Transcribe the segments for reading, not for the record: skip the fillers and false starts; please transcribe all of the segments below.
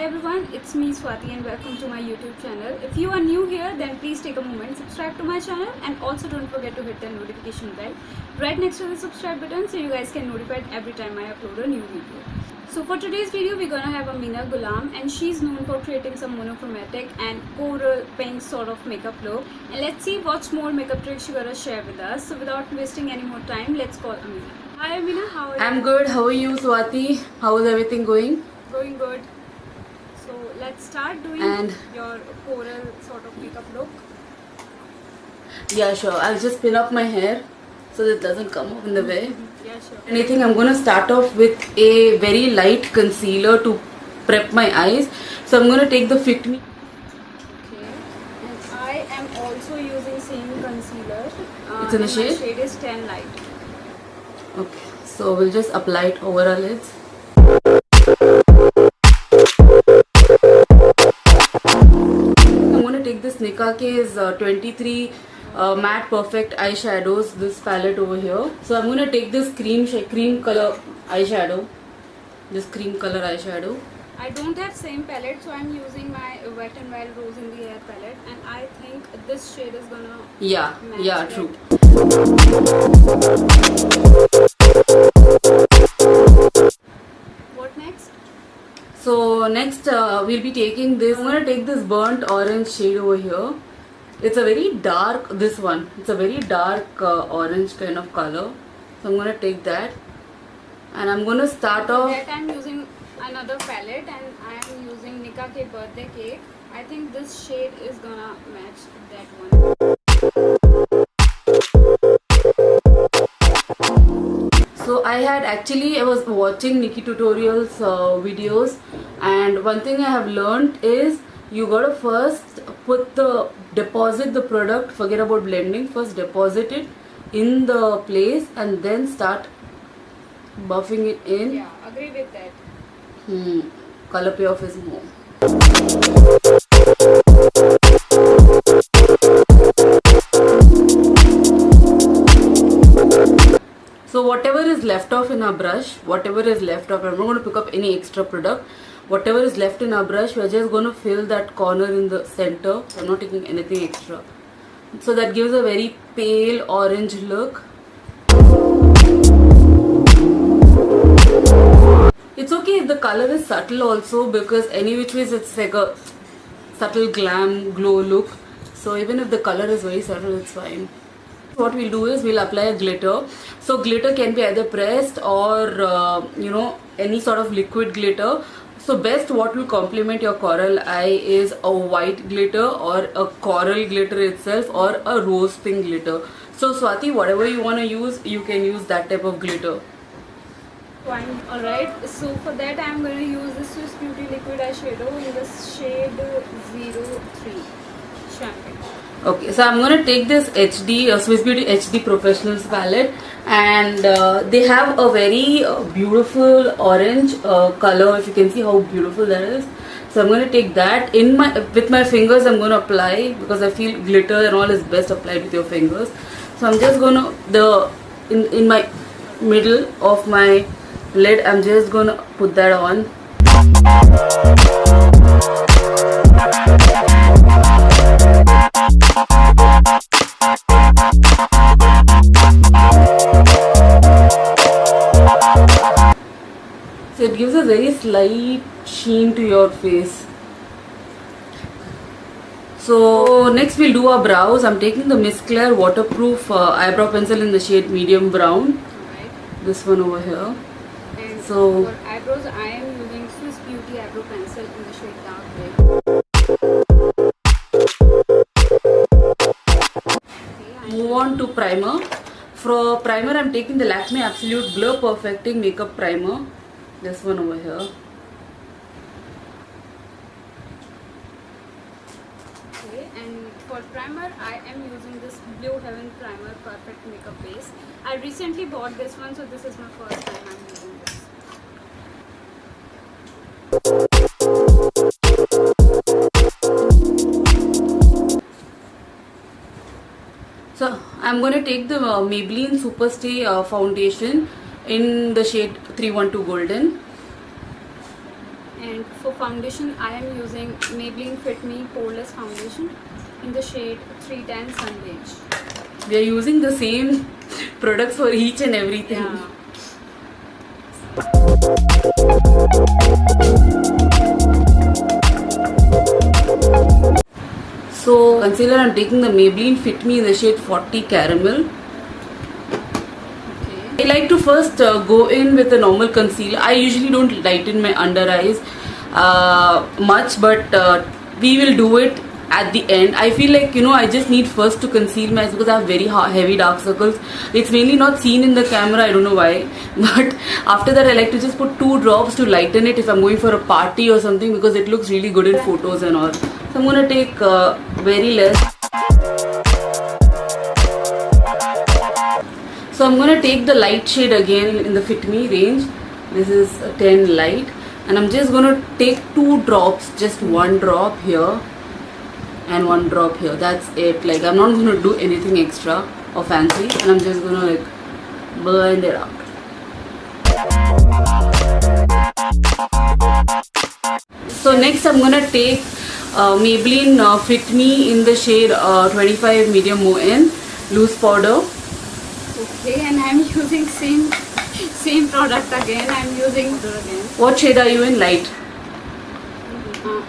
everyone, it's me Swati and welcome to my YouTube channel. If you are new here, then please take a moment, subscribe to my channel and also don't forget to hit the notification bell right next to the subscribe button so you guys can notified every time I upload a new video. So for today's video, we're gonna have Amina Ghulam and she's known for creating some monochromatic and coral pink sort of makeup look. And let's see what more makeup tricks she's gonna share with us. So without wasting any more time, let's call Amina. Hi Amina, how are you? I'm good. How are you, Swati? How is everything going? Going good. So let's start doing your coral sort of makeup look. Yeah, sure. I'll just pin up my hair so that it doesn't come up in the way. Yeah, sure. Anything, I'm going to start off with a very light concealer to prep my eyes. So I'm going to take the Fit Me. Okay. And I am also using same concealer. It's in the shade? My shade is 10 light. Okay. So we'll just apply it over our lids. I'm going to take this Nicka K's 23 matte perfect eyeshadows, this palette over here. So I'm going to take this cream color eyeshadow, I don't have same palette, so I'm using my Wet n Wild Rose in the Air palette, and I think this shade is gonna yeah, true. What next? So next we'll be taking this. I'm gonna take this burnt orange shade over here. It's a very dark, this one. It's a very dark orange kind of color. So I'm gonna take that, and I'm gonna start off. That I'm using another palette, and I am using Nicka K Birthday Cake. I think this shade is gonna match that one. So I was watching Nikki Tutorials videos, and one thing I have learned is you gotta first deposit the product, forget about blending, first deposit it in the place and then start buffing it in. Yeah, agree with that. Color payoff is more. So whatever is left off in our brush, I'm not going to pick up any extra product. Whatever is left in our brush, we're just going to fill that corner in the center. I'm not taking anything extra. So that gives a very pale orange look. It's okay if the color is subtle also, because any which ways it's like a subtle glam glow look. So even if the color is very subtle, it's fine. What we'll do is we'll apply a glitter. So glitter can be either pressed or any sort of liquid glitter. So best what will complement your coral eye is a white glitter or a coral glitter itself or a rose pink glitter. So Swati, whatever you want to use, you can use that type of glitter. Fine. Alright, so for that I'm going to use this Swiss Beauty liquid eyeshadow in the shade 03 Champagne. Okay, so I'm going to take this Swiss Beauty HD Professionals palette, and they have a very beautiful orange color. If you can see how beautiful that is. So I'm going to take that with my fingers. I'm going to apply, because I feel glitter and all is best applied with your fingers. So I'm just going to in my middle of my lid, I'm just going to put that on. So it gives a very slight sheen to your face. So next we'll do our brows. I'm taking the Miss Claire waterproof eyebrow pencil in the shade medium brown. Alright. This one over here. And So for eyebrows, I am using Swiss Beauty eyebrow pencil in the shade dark gray. move on to primer. For primer, I'm taking the Lakme Absolute Blur Perfecting Makeup Primer. This one over here. Okay, and for primer, I am using this Blue Heaven Primer Perfect Makeup Base. I recently bought this one, so this is my first time I'm using this. So I'm going to take the Maybelline Superstay foundation in the shade 312 Golden. And for foundation, I am using Maybelline Fit Me Poreless Foundation in the shade 310 Sun Beige. We are using the same products for each and everything. Yeah. So concealer, I'm taking the Maybelline Fit Me in the shade 40 Caramel. I like to first go in with a normal concealer. I usually don't lighten my under eyes much, but we will do it at the end. I feel like, I just need first to conceal my eyes because I have very heavy dark circles. It's mainly not seen in the camera, I don't know why. But after that, I like to just put 2 drops to lighten it if I'm going for a party or something, because it looks really good in photos and all. So I'm going to take very less. So I'm going to take the light shade again in the Fit Me range. This is a 10 light. And I'm just going to take 2 drops, just 1 drop here and 1 drop here. That's it. Like, I'm not going to do anything extra or fancy. And I'm just going to like blend it out. So next I'm going to take Maybelline Fit Me in the shade 25 Medium Moen loose powder. Okay, and I'm using same product again. I'm using again. What shade are you in? Light?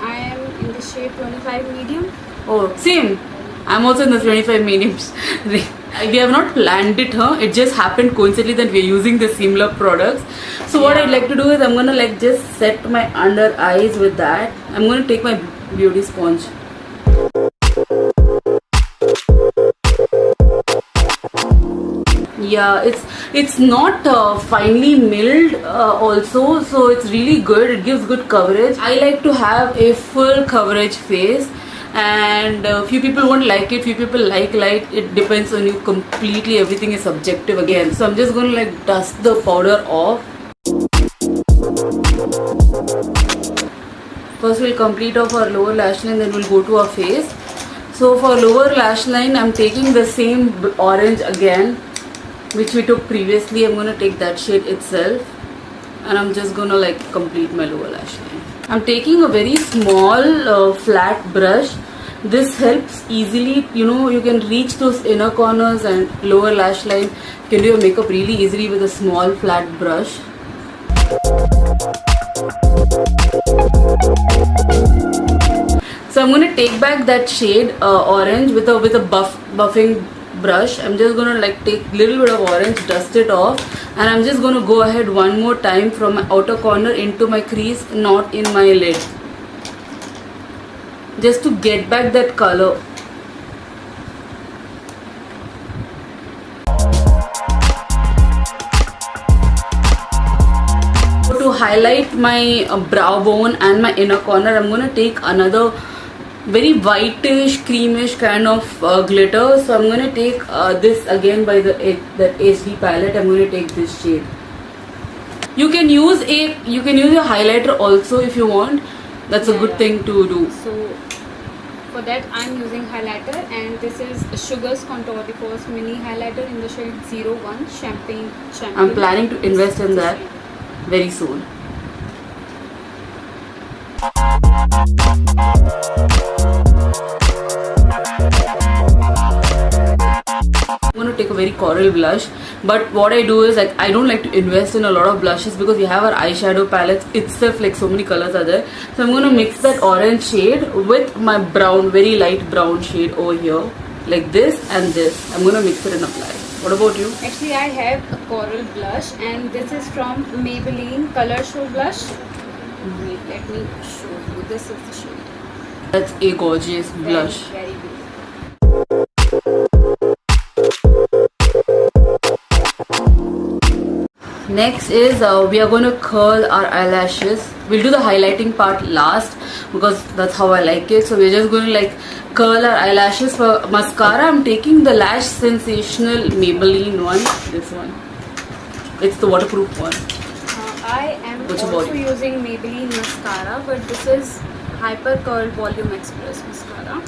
I am in the shade 25 medium. Oh, same. I'm also in the 25 mediums. We have not planned it, huh? It just happened coincidentally that we are using the similar products. So what I'd like to do is I'm gonna like just set my under eyes with that. I'm gonna take my beauty sponge. Yeah, it's not finely milled also, so it's really good. It gives good coverage. I like to have a full coverage face, and few people won't like it, few people like light. It depends on you completely. Everything is subjective again. So I'm just going to like dust the powder off. First we'll complete off our lower lash line, then we'll go to our face. So for lower lash line, I'm taking the same orange again, which we took previously. I'm going to take that shade itself, and I'm just going to like complete my lower lash line. I'm taking a very small flat brush. This helps easily, you can reach those inner corners and lower lash line. You can do your makeup really easily with a small flat brush. So I'm going to take back that shade orange with a buffing brush. I'm just going to like take a little bit of orange, dust it off, and I'm just going to go ahead one more time from my outer corner into my crease, not in my lid, just to get back that color. To highlight my brow bone and my inner corner, I'm going to take another very whitish, creamish kind of glitter. So I'm going to take this again by that HD palette. I'm going to take this shade. You can use your highlighter also if you want. That's a good thing to do. So for that I'm using highlighter, and this is Sugar's Contour de Force mini highlighter in the shade 01 Champagne. I'm planning to invest in that very soon. I'm going to take a very coral blush, but what I do is like I don't like to invest in a lot of blushes because we have our eyeshadow palettes itself, like so many colors are there. So I'm going to mix that orange shade with my brown, very light brown shade over here, like this and this. I'm going to mix it and apply. What about you? Actually, I have a coral blush, and this is from Maybelline Color Show Blush. Wait, let me show you. This is the shade. That's a gorgeous blush. Very, very beautiful. Next is we are going to curl our eyelashes. We'll do the highlighting part last because that's how I like it. So we're just going to like curl our eyelashes. For mascara, I'm taking the Lash Sensational Maybelline one. This one. It's the waterproof one. I am also using Maybelline mascara, but this is Hyper Curl Volume Express mascara.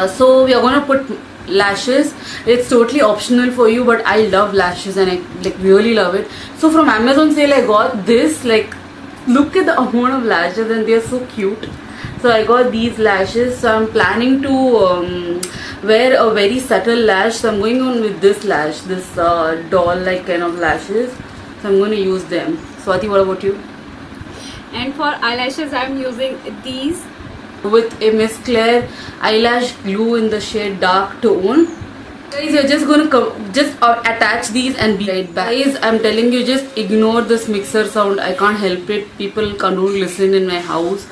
So we are going to put lashes, It's totally optional for you, but I love lashes and I like really love it. So from Amazon sale I got this. Like, look at the amount of lashes and they are so cute. So I got these lashes. So I'm planning to wear a very subtle lash. So I'm going on with this lash, this doll-like kind of lashes. So I'm going to use them. Swati, what about you? And for eyelashes, I'm using these. With a Miss Claire eyelash glue in the shade dark tone. Guys, you're just gonna attach these and be right back. Guys, I'm telling you, just ignore this mixer sound. I can't help it. People can't listen in my house.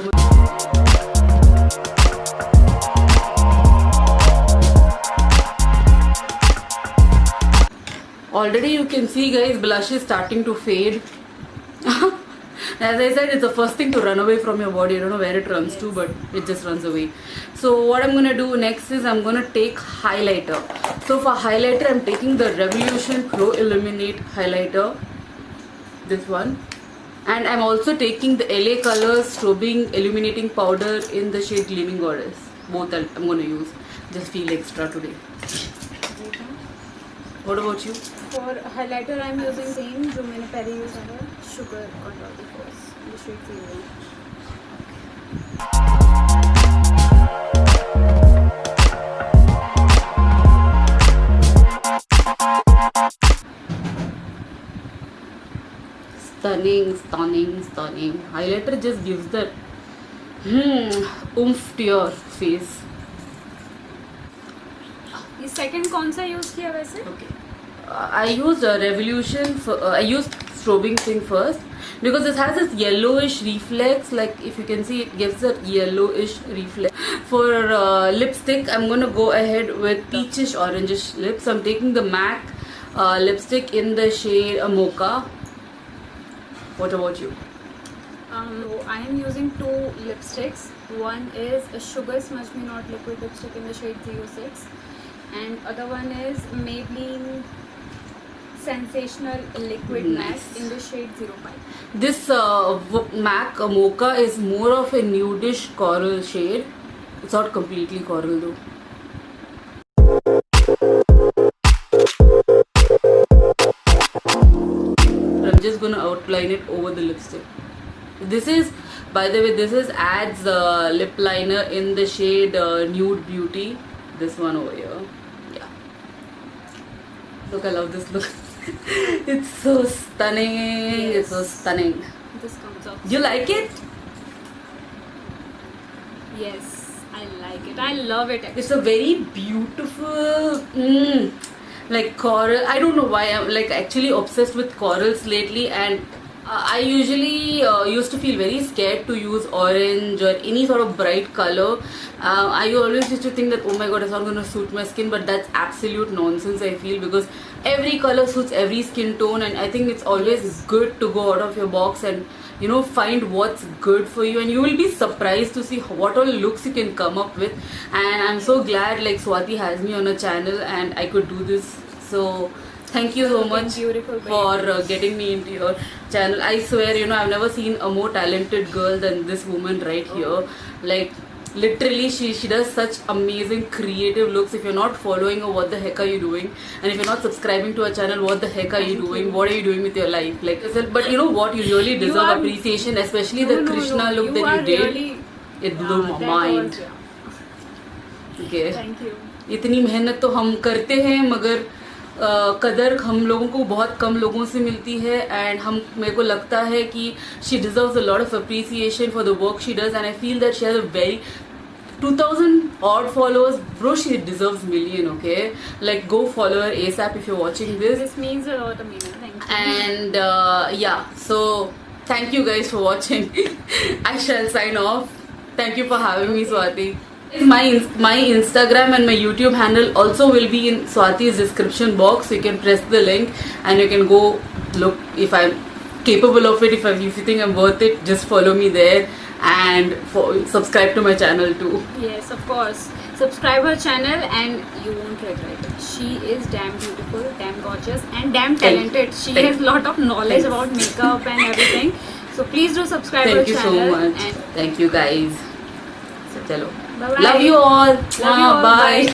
Already you can see, guys, blush is starting to fade. As I said, it's the first thing to run away from your body. I don't know where it runs to, but it just runs away. So what I'm going to do next is I'm going to take highlighter. So for highlighter, I'm taking the Revolution Pro Illuminate highlighter. This one. And I'm also taking the LA Colors Strobing Illuminating Powder in the shade Gleaming Goddess. Both I'm going to use. Just feel extra today. What about you? For highlighter, I'm using same जो मैंने पहले use किया Sugar Contour Force in the shade 0. Stunning. Highlighter just gives that oomph to your face. ये second कौन सा use किया वैसे? Okay. I used Revolution. I used strobing thing first because this has this yellowish reflex. Like, if you can see, it gives that yellowish reflex. For lipstick, I'm gonna go ahead with peachish orangish lips. I'm taking the MAC lipstick in the shade Mocha. What about you? So I am using two lipsticks. One is a Sugar Smudge Me Not liquid lipstick in the shade 06, and other one is Maybelline Sensational Liquid Matte in the shade 05. This MAC Mocha is more of a nudish coral shade. It's not completely coral though. I'm just gonna outline it over the lipstick. This is, by the way, this is Ads lip liner in the shade Nude Beauty. This one over here. Yeah. Look, I love this look. It's so stunning. Yes. It's so stunning. This comes out. You like it? Yes, I like it. I love it actually. It's a very beautiful, like coral. I don't know why I'm like actually obsessed with corals lately, and I usually used to feel very scared to use orange or any sort of bright color. I always used to think that, oh my god, it's not going to suit my skin, but that's absolute nonsense, I feel, because every color suits every skin tone, and I think it's always good to go out of your box and, you know, find what's good for you, and you will be surprised to see what all looks you can come up with. And I'm so glad like Swati has me on a channel and I could do this. So thank you so much for getting me into your channel. I swear, you know, I've never seen a more talented girl than this woman right here. Like, literally, she does such amazing creative looks. If you're not following her, what the heck are you doing? And if you're not subscribing to her channel, what the heck are you doing? What are you doing with your life? Like, but you know what? You really deserve appreciation, especially the Krishna look that you did. It blew my mind. Okay. Thank you. इतनी मेहनत तो हम करते हैं, मगर कदर हम लोगों को बहुत कम लोगों से मिलती है, एंड हम मेरे को लगता है कि she deserves a lot of appreciation for the work she does, and I feel that she has a very 2000 odd followers. Bro, she deserves million. Okay, like, go follow her ASAP if you're watching this. This means a lot to me. Thank you. And yeah, so thank you guys for watching. I shall sign off. Thank you for having me, Swati. My Instagram and my YouTube handle also will be in Swati's description box, so you can press the link and you can go look if I'm capable of it. If you think I'm worth it, just follow me there, and subscribe to my channel too. Yes, of course. Subscribe her channel and you won't regret it. She is damn beautiful, damn gorgeous, and damn talented. She has a lot of knowledge about makeup and everything. So please do subscribe her channel. Thank you so much. And thank you guys. So chalo. Bye-bye. Love you all. Love you all. Bye.